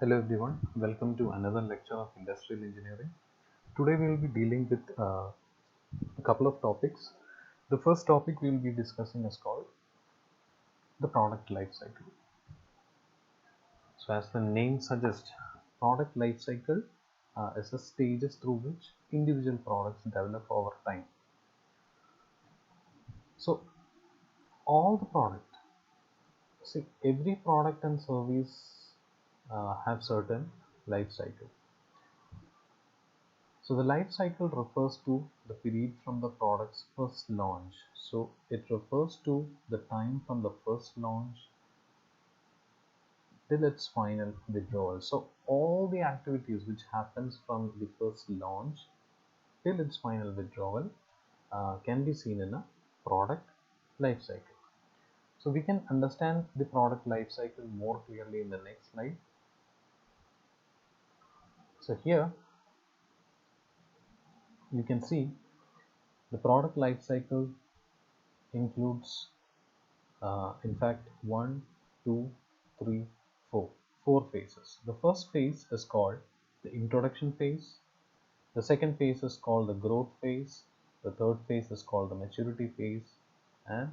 Hello everyone, welcome to another lecture of industrial engineering. Today we will be dealing with a couple of topics. The first topic we will be discussing is called the product life cycle. So as the name suggests, product life cycle is a stages through which individual products develop over time. So all the product, see every product and service have certain life cycle. So the life cycle refers to the period from the product's first launch. So it refers to the time from the first launch till its final withdrawal. So all the activities which happens from the first launch till its final withdrawal can be seen in a product life cycle. So we can understand the product life cycle more clearly in the next slide. So here you can see the product life cycle includes in fact 1, 2, 3, 4. Four phases. The first phase is called the introduction phase. The second phase is called the growth phase. The third phase is called the maturity phase. And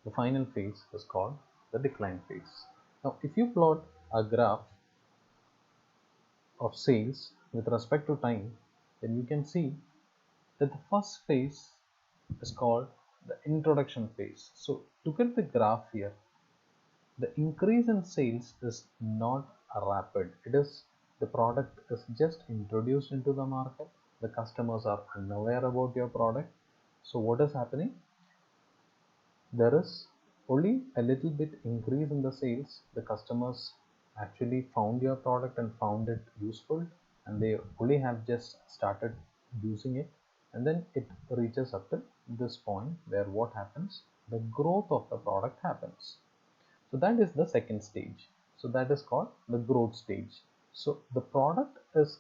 the final phase is called the decline phase. Now if you plot a graph of sales with respect to time, then you can see that the first phase is called the introduction phase. So look at the graph here. The increase in sales is not rapid. It is the product is just introduced into the market. The customers are unaware about your product. So what is happening? There is only a little bit increase in the sales. The customers actually found your product and found it useful, and they only have just started using it, and then it reaches up to this point where what happens? The growth of the product happens. So that is the second stage. So that is called the growth stage. So the product is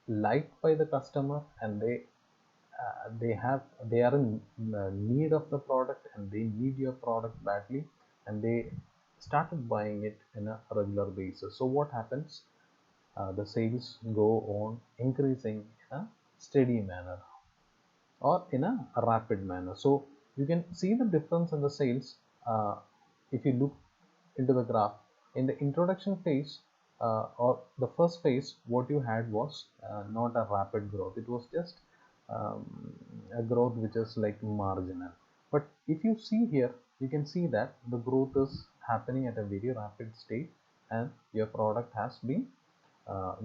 liked by the customer, and they are in need of the product, and they need your product badly, and they started buying it in a regular basis. So what happens? The sales go on increasing in a steady manner or in a rapid manner. So you can see the difference in the sales if you look into the graph. In the introduction phase or the first phase, what you had was not a rapid growth. It was just um, a growth which is like marginal. But if you see here, you can see that the growth is happening at a very rapid state, and your product has been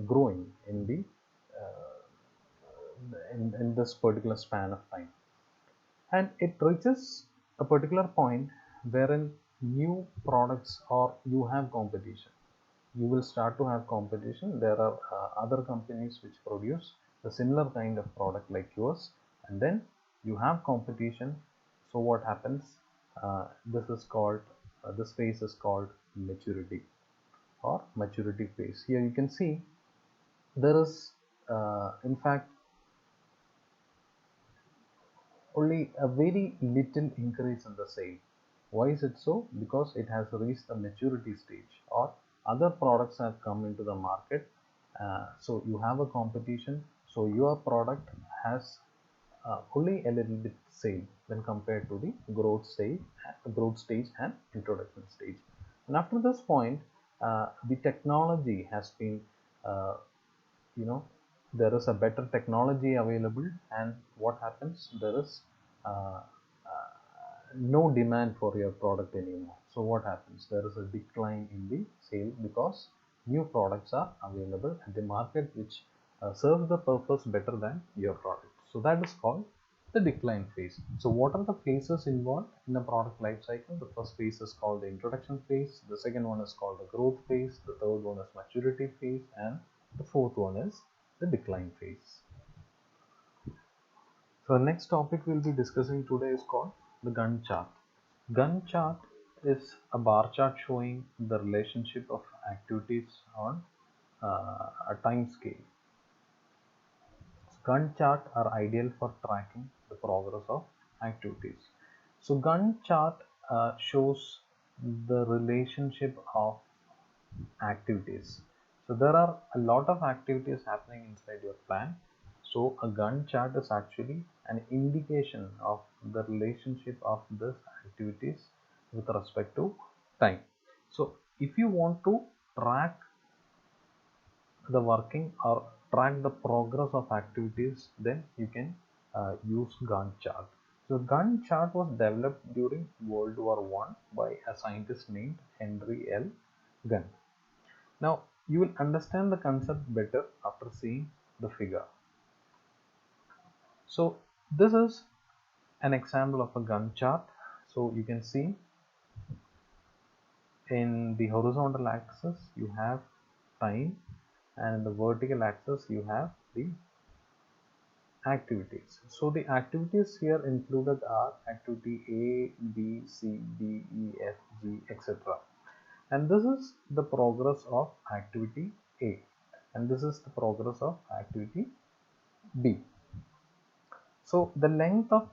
growing in the in this particular span of time, and it reaches a particular point wherein new products or you have competition. You will start to have competition. There are other companies which produce the similar kind of product like yours, and then you have competition. So what happens? This phase is called maturity or maturity phase. Here you can see there is in fact only a very little increase in the sale. Why is it so? Because it has reached the maturity stage, or other products have come into the market. So you have a competition. So your product has only a little bit sale when compared to the growth stage and introduction stage. And after this point, the technology has been uh, you know there is a better technology available, and what happens? There is uh, no demand for your product anymore. So what happens? There is a decline in the sale because new products are available at the market which serve the purpose better than your product. So that is called the decline phase. So what are the phases involved in a product life cycle? The first phase is called the introduction phase. The second one is called the growth phase. The third one is maturity phase, and the fourth one is the decline phase. So the next topic we'll be discussing today is called the Gantt chart. Gantt chart is a bar chart showing the relationship of activities on a time scale. Gantt chart are ideal for tracking the progress of activities. So Gantt chart shows the relationship of activities. So there are a lot of activities happening inside your plan. So a Gantt chart is actually an indication of the relationship of these activities with respect to time. So if you want to track the working or track the progress of activities, then you can use Gantt chart. So Gantt chart was developed during World War I by a scientist named Henry L. Gantt. Now you will understand the concept better after seeing the figure. So this is an example of a Gantt chart. So you can see in the horizontal axis you have time, and in the vertical axis you have the activities. So the activities here included are activity A, B, C, D, E, F, G, etc. And this is the progress of activity A, and this is the progress of activity B. So the length of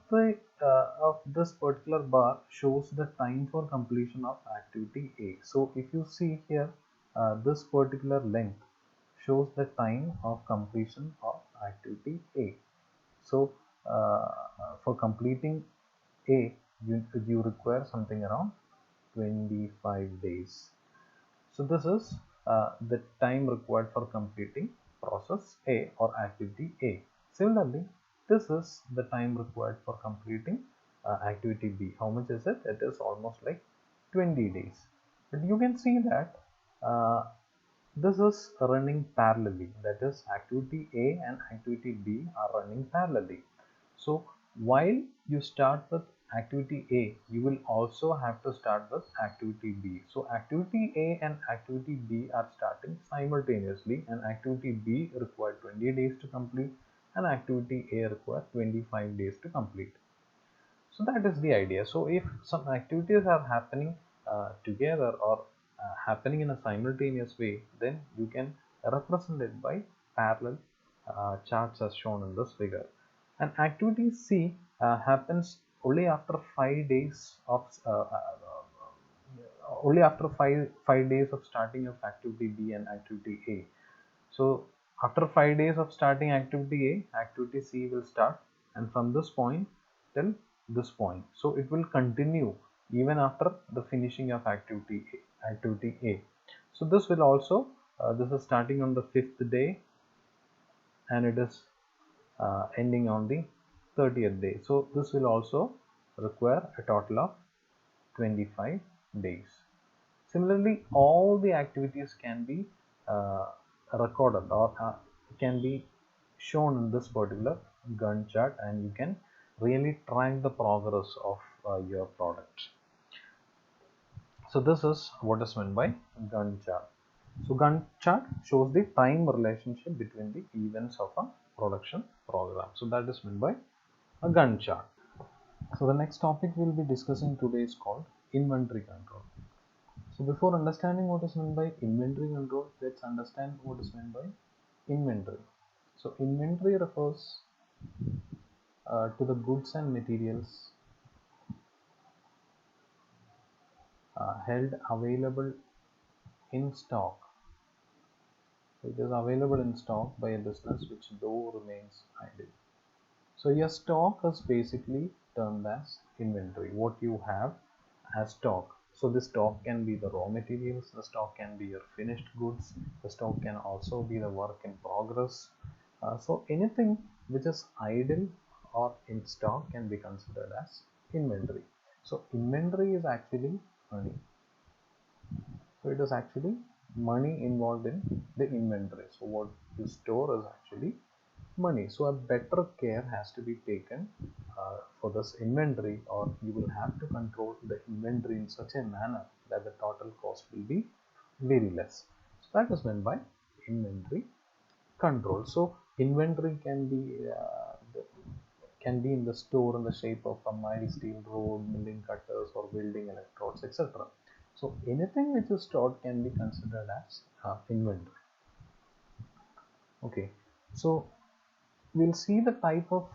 this particular bar shows the time for completion of activity A. So if you see here, this particular length shows the time of completion of activity A. So for completing A, you require something around 25 days. So this is the time required for completing process A or activity A. Similarly, this is the time required for completing activity B. How much is it? It is almost like 20 days. But you can see that uh, this is running parallelly. That is, activity A and activity B are running parallelly. So while you start with activity A, you will also have to start with activity B. So activity A and activity B are starting simultaneously, and activity B required 20 days to complete and activity A required 25 days to complete. So that is the idea. So if some activities are happening together or happening in a simultaneous way, then you can represent it by parallel charts as shown in this figure. And activity C happens only after 5 days of only after five days of starting of activity B and activity A. So after 5 days of starting activity A, activity C will start, and from this point till this point. So it will continue even after the finishing of activity A. So this will also this is starting on the 5th day, and it is ending on the 30th day. So this will also require a total of 25 days. Similarly, all the activities can be uh, recorded or can be shown in this particular Gantt chart, and you can really track the progress of your product. So this is what is meant by Gantt chart. So Gantt chart shows the time relationship between the events of a production program. So that is meant by a Gantt chart. So the next topic we'll be discussing today is called inventory control. So before understanding what is meant by inventory control, let's understand what is meant by inventory. So inventory refers to the goods and materials held available in stock. It is available in stock by a business which though remains idle. So your stock is basically termed as inventory, what you have as stock. So the stock can be the raw materials, the stock can be your finished goods, the stock can also be the work in progress. So anything which is idle or in stock can be considered as inventory. So inventory is actually money. So it is actually money involved in the inventory. So what you store is actually money. So a better care has to be taken for this inventory, or you will have to control the inventory in such a manner that the total cost will be very less. So that is meant by inventory control. So inventory can be in the store in the shape of a mild steel rod, milling cutters, or welding electrodes, etc. So anything which is stored can be considered as inventory. Okay, so we'll see the type of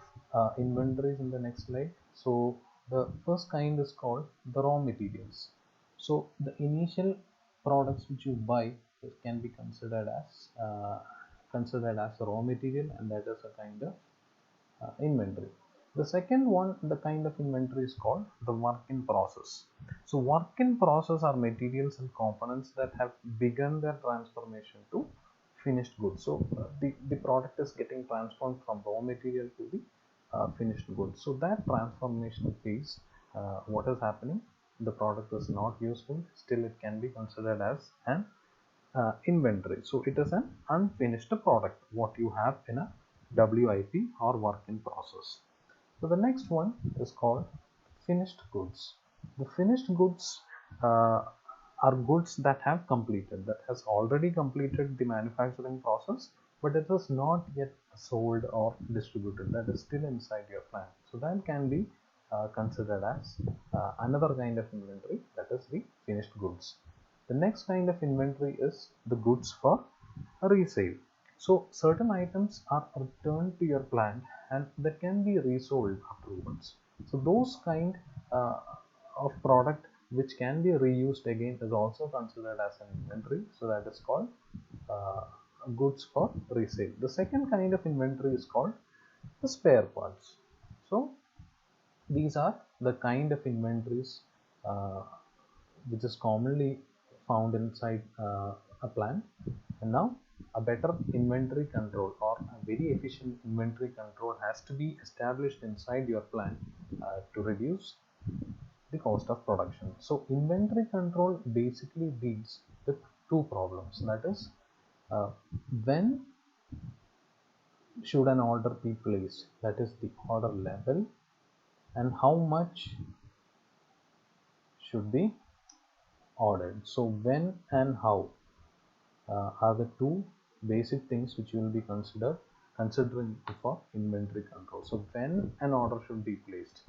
inventories in the next slide. So the first kind is called the raw materials. So the initial products which you buy can be considered as raw material, and that is a kind of inventory. The second one, the kind of inventory is called the work in process. So work in process are materials and components that have begun their transformation to finished goods. So the product is getting transformed from raw material to the finished goods. So that transformation phase, what is happening? The product is not useful, still it can be considered as an inventory. So it is an unfinished product, what you have in a WIP or work in process. So the next one is called finished goods. The finished goods are goods that have completed, that has already completed the manufacturing process, but it is not yet sold or distributed, that is still inside your plant. So that can be considered as another kind of inventory, that is the finished goods. The next kind of inventory is the goods for resale. So certain items are returned to your plant and that can be resold afterwards. So those kind of product which can be reused again is also considered as an inventory. So that is called goods for resale. The second kind of inventory is called the spare parts. So these are the kind of inventories which is commonly found inside a plant. And now a better inventory control or a very efficient inventory control has to be established inside your plant to reduce the cost of production. So inventory control basically deals with two problems, that is when should an order be placed, that is the order level, and how much should be ordered. So when and how are the two basic things which you will be considering for inventory control. So when an order should be placed,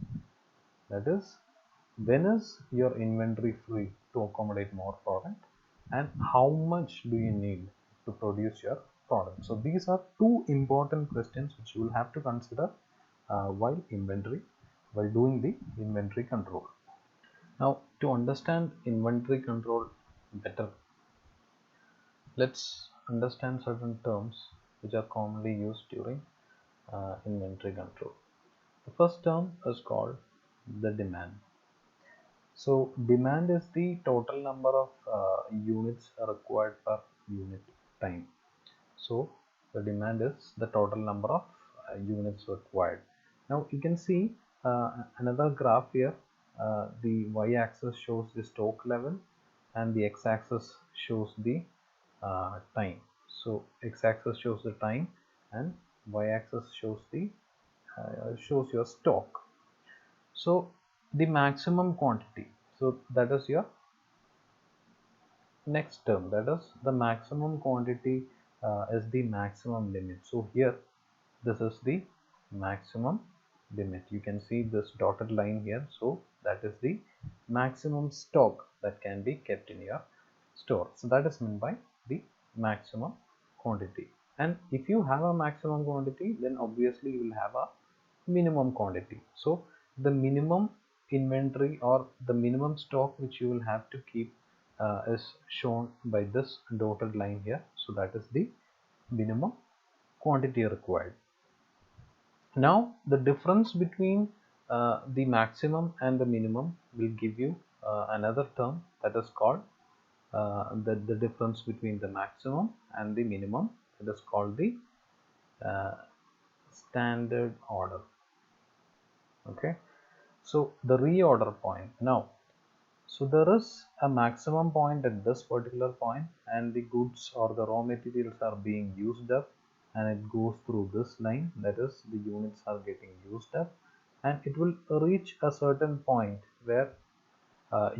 that is when is your inventory free to accommodate more product, and how much do you need to produce your product. So these are two important questions which you will have to consider while doing the inventory control. Now to understand inventory control better, let's understand certain terms which are commonly used during inventory control. The first term is called the demand. So demand is the total number of units required per unit time. So the demand is the total number of units required. Now you can see another graph here. The y-axis shows the stock level and the x-axis shows the time. So x-axis shows the time and y-axis shows the shows your stock. So the maximum quantity, so that is your next term, that is the maximum quantity is the maximum limit. So here this is the maximum limit, you can see this dotted line here. So that is the maximum stock that can be kept in your store. So that is meant by the maximum quantity. And if you have a maximum quantity, then obviously you will have a minimum quantity. So the minimum inventory or the minimum stock which you will have to keep is shown by this dotted line here. So that is the minimum quantity required. Now the difference between the maximum and the minimum will give you another term, that is called the difference between the maximum and the minimum, that is called the standard order. Okay, so the reorder point. Now so there is a maximum point at this particular point and the goods or the raw materials are being used up, and it goes through this line, that is the units are getting used up, and it will reach a certain point where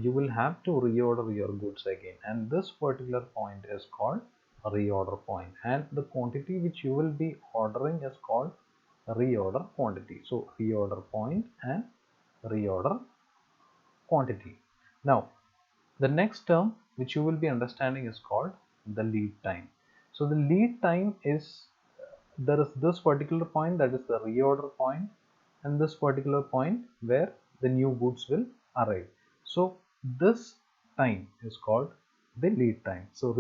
you will have to reorder your goods again, and this particular point is called a reorder point, and the quantity which you will be ordering is called reorder quantity. So reorder point and reorder quantity. Now the next term which you will be understanding is called the lead time. So the lead time is there is this particular point, that is the reorder point, and this particular point where the new goods will arrive. So this time is called the lead time. So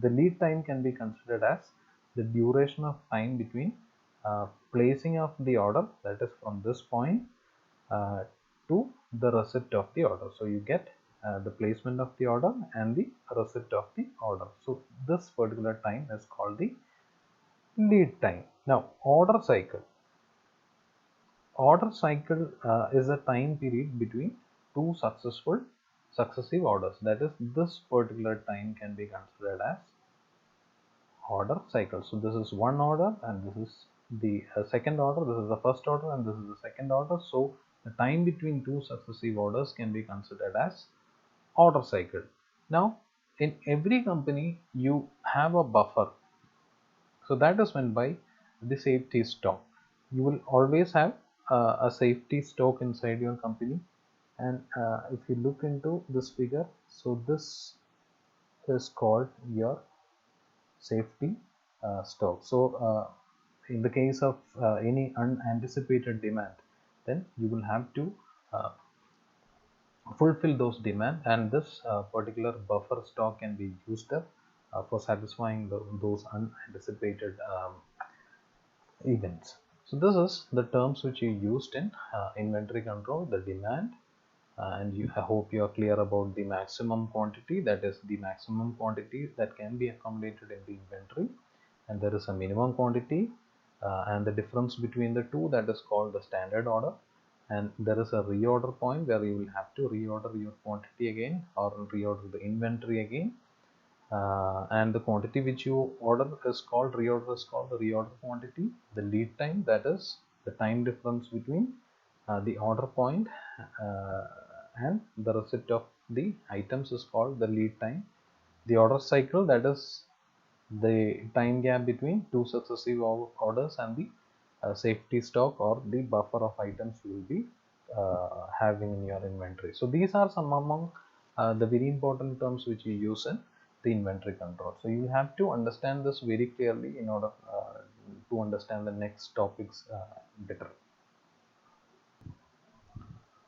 the lead time can be considered as the duration of time between placing of the order, that is from this point uh, to the receipt of the order. So you get the placement of the order and the receipt of the order. So this particular time is called the lead time. Now order cycle. Order cycle is a time period between two successive orders. That is, this particular time can be considered as order cycle. So this is one order and this is the second order, this is the first order and this is the second order. So the time between two successive orders can be considered as order cycle. Now in every company you have a buffer, so that is meant by the safety stock. You will always have a safety stock inside your company, and if you look into this figure, so this is called your safety stock. So in the case of any unanticipated demand, then you will have to uh, fulfill those demand, and this particular buffer stock can be used up for satisfying those unanticipated events. So this is the terms which you used in inventory control, the demand, and I hope you are clear about the maximum quantity, that is the maximum quantity that can be accommodated in the inventory, and there is a minimum quantity, and the difference between the two, that is called the standard order, and there is a reorder point where you will have to reorder your quantity again or reorder the inventory again, and the quantity which you order is called reorder, is called the reorder quantity. The lead time, that is the time difference between the order point uh, and the receipt of the items, is called the lead time. The order cycle, that is the time gap between two successive orders, and the safety stock or the buffer of items you will be having in your inventory. So these are some among the very important terms which you use in the inventory control. So you have to understand this very clearly in order to understand the next topics better.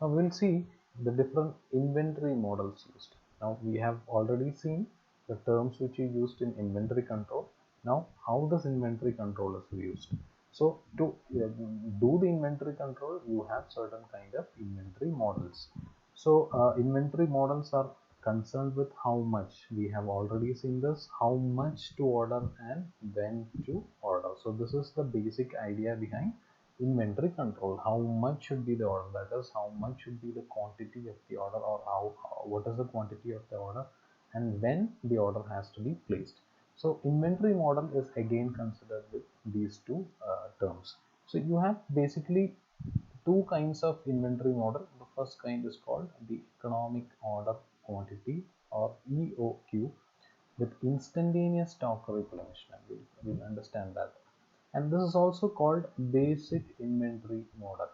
Now we'll see the different inventory models used. Now we have already seen the terms which you used in inventory control. Now how this inventory control is used. So to do the inventory control, you have certain kind of inventory models. So inventory models are concerned with how much, we have already seen this, how much to order and when to order. So this is the basic idea behind inventory control. How much should be the order, that is how much should be the quantity of the order, or what is the quantity of the order, and when the order has to be placed. So inventory model is again considered with these two terms. So you have basically two kinds of inventory model. The first kind is called the economic order quantity, or EOQ, with instantaneous stock replenishment. We'll understand that. And this is also called basic inventory model.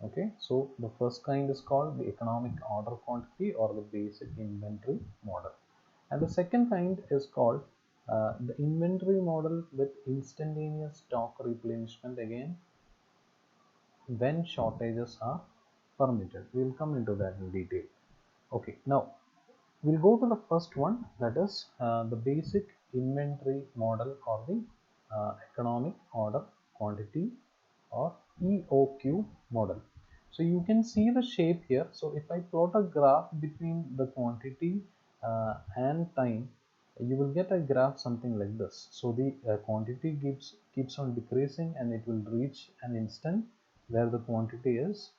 Okay, so the first kind is called the economic order quantity, or the basic inventory model, and the second kind is called the inventory model with instantaneous stock replenishment, again when shortages are permitted. We will come into that in detail. Okay, now we'll go to the first one, that is the basic inventory model, or the economic order quantity, or EOQ model. So you can see the shape here. So if I plot a graph between the quantity and time, you will get a graph something like this. So the quantity keeps on decreasing, and it will reach an instant where the quantity is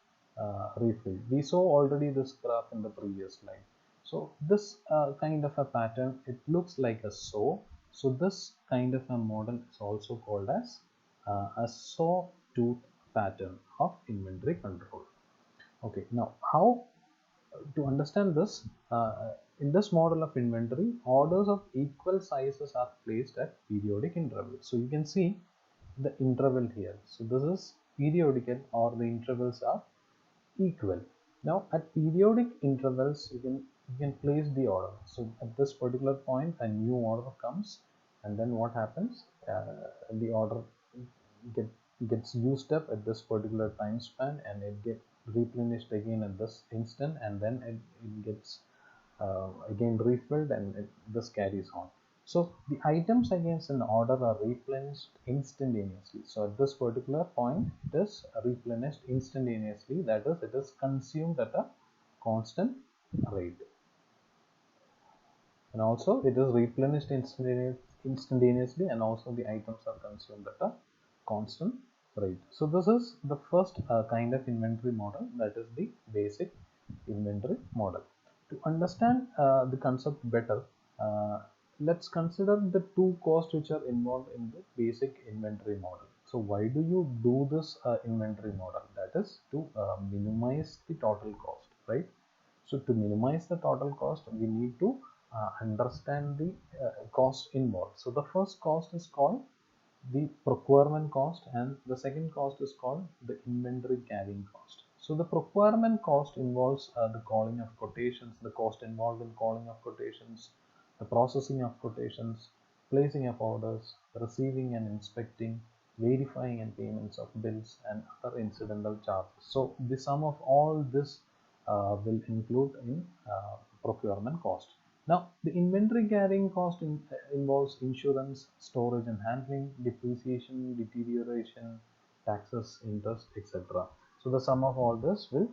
refilled. We saw already this graph in the previous slide. So this kind of a pattern, it looks like a saw. So this kind of a model is also called as a sawtooth pattern of inventory control. Okay, now how to understand this, in this model of inventory, orders of equal sizes are placed at periodic intervals. So you can see the interval here. So this is periodical, or the intervals are equal. Now at periodic intervals, you can place the order. So at this particular point, a new order comes, and then what happens, the order get, gets used up at this particular time span, and it gets replenished again at this instant, and then it gets again refilled, and this carries on. So the items against an order are replenished instantaneously. So at this particular point, it is replenished instantaneously. That is, it is consumed at a constant rate. And also it is replenished instantaneously, and also the items are consumed at a constant rate. So this is the first kind of inventory model, that is the basic inventory model. To understand the concept better, uh, let's consider the two costs which are involved in the basic inventory model. So why do you do this inventory model? That is to minimize the total cost, right? So to minimize the total cost, we need to understand the cost involved. So the first cost is called the procurement cost, and the second cost is called the inventory carrying cost. So the procurement cost involves the calling of quotations, the cost involved in calling of quotations, the processing of quotations, placing of orders, receiving and inspecting, verifying and payments of bills, and other incidental charges. So the sum of all this will include in procurement cost. Now, the inventory carrying cost involves insurance, storage and handling, depreciation, deterioration, taxes, interest, etc. So the sum of all this will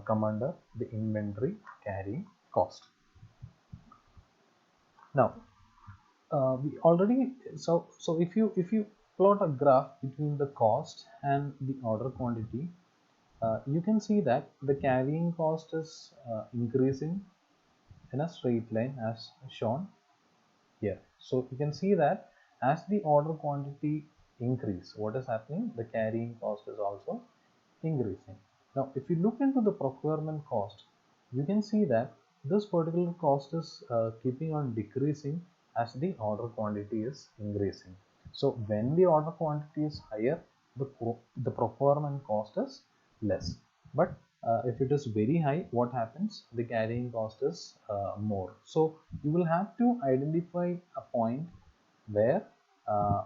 come under the inventory carrying cost. Now, we already if you plot a graph between the cost and the order quantity, you can see that the carrying cost is increasing in a straight line as shown here. So you can see that as the order quantity increase, what is happening? The carrying cost is also increasing. Now, if you look into the procurement cost, you can see that this particular cost is keeping on decreasing as the order quantity is increasing. So when the order quantity is higher, the procurement cost is less. But if it is very high, what happens? The carrying cost is more. So you will have to identify a point where uh,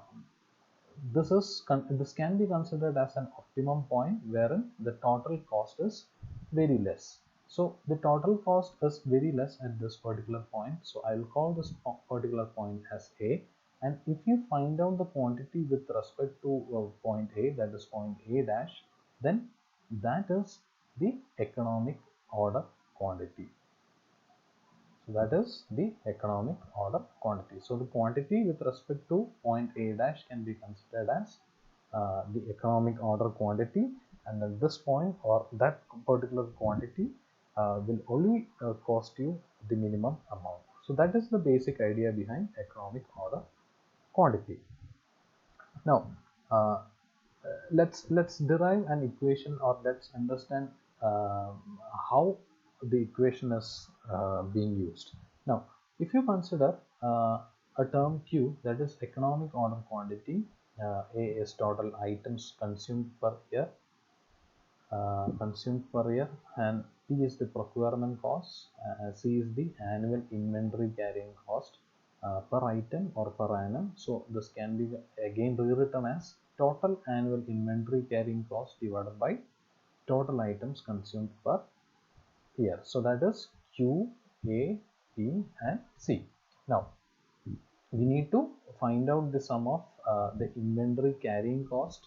this can be considered as an optimum point wherein the total cost is very less. So the total cost is very less at this particular point, so I will call this particular point as A. And if you find out the quantity with respect to point A, that is point A dash, then that is the economic order quantity. So that is the economic order quantity. So the quantity with respect to point A dash can be considered as the economic order quantity, and at this point or that particular quantity will only cost you the minimum amount. So that is the basic idea behind economic order quantity. Now, let's derive an equation, or let's understand uh, how the equation is being used. Now, if you consider a term Q, that is economic order quantity, A is total items consumed per year, and P is the procurement cost, C is the annual inventory carrying cost per item or per annum. So this can be again rewritten as total annual inventory carrying cost divided by total items consumed per year. So that is Q, A, P and C. Now we need to find out the sum of the inventory carrying cost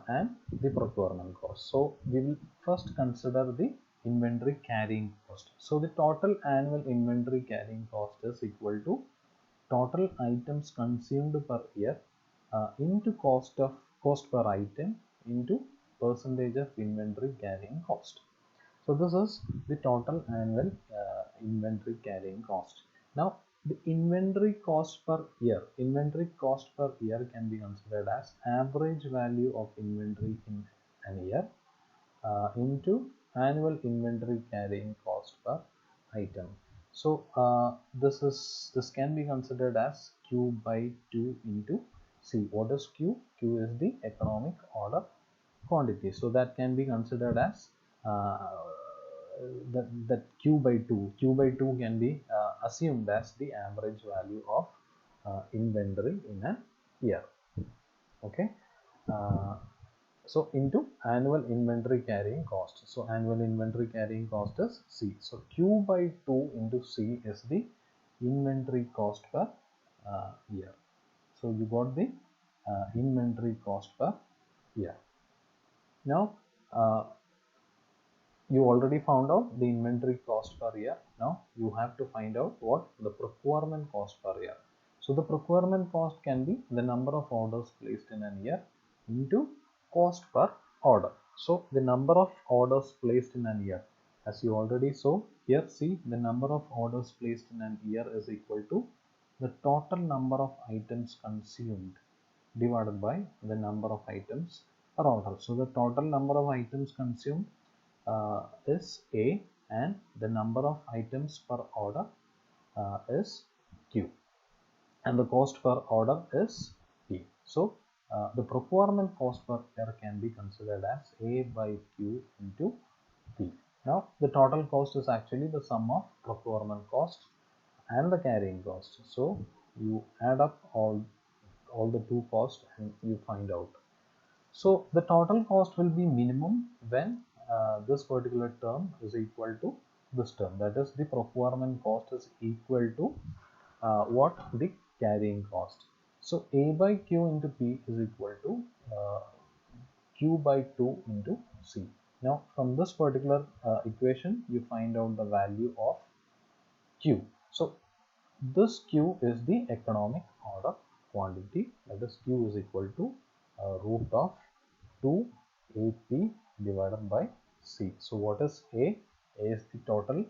and the procurement cost. So we will first consider the inventory carrying cost. So the total annual inventory carrying cost is equal to total items consumed per year into cost per item into percentage of inventory carrying cost. So this is the total annual inventory carrying cost. Now the inventory cost per year. Inventory cost per year can be considered as average value of inventory in an year into annual inventory carrying cost per item. So this can be considered as Q by 2 into C. What is Q? Q is the economic order quantity. So that can be considered as uh, that Q by 2 can be assumed as the average value of inventory in a year. Okay. Uh, so into annual inventory carrying cost. So annual inventory carrying cost is C. So Q by 2 into C is the inventory cost per year. So you got the inventory cost per year. Now you already found out the inventory cost per year. Now you have to find out what the procurement cost per year. So the procurement cost can be the number of orders placed in a year into cost per order. So the number of orders placed in a year, as you already saw here, see the number of orders placed in a year is equal to the total number of items consumed divided by the number of items per order. So the total number of items consumed is A, and the number of items per order is Q, and the cost per order is P. So the procurement cost per year can be considered as A by Q into P. Now the total cost is actually the sum of procurement cost and the carrying cost. So you add up all the two costs and you find out. So the total cost will be minimum when this particular term is equal to this term, that is the procurement cost is equal to what the carrying cost. So A by Q into P is equal to Q by 2 into C. Now from this particular equation you find out the value of Q. So this Q is the economic order quantity, that is Q is equal to root of 2 AP divided by C. So what is A? A is the total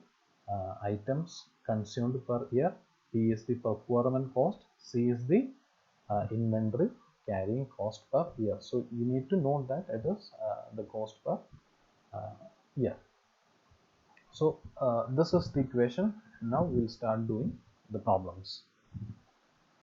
items consumed per year, P is the procurement cost, C is the inventory carrying cost per year. So you need to note that it is the cost per year. So this is the equation. Now we'll start doing the problems.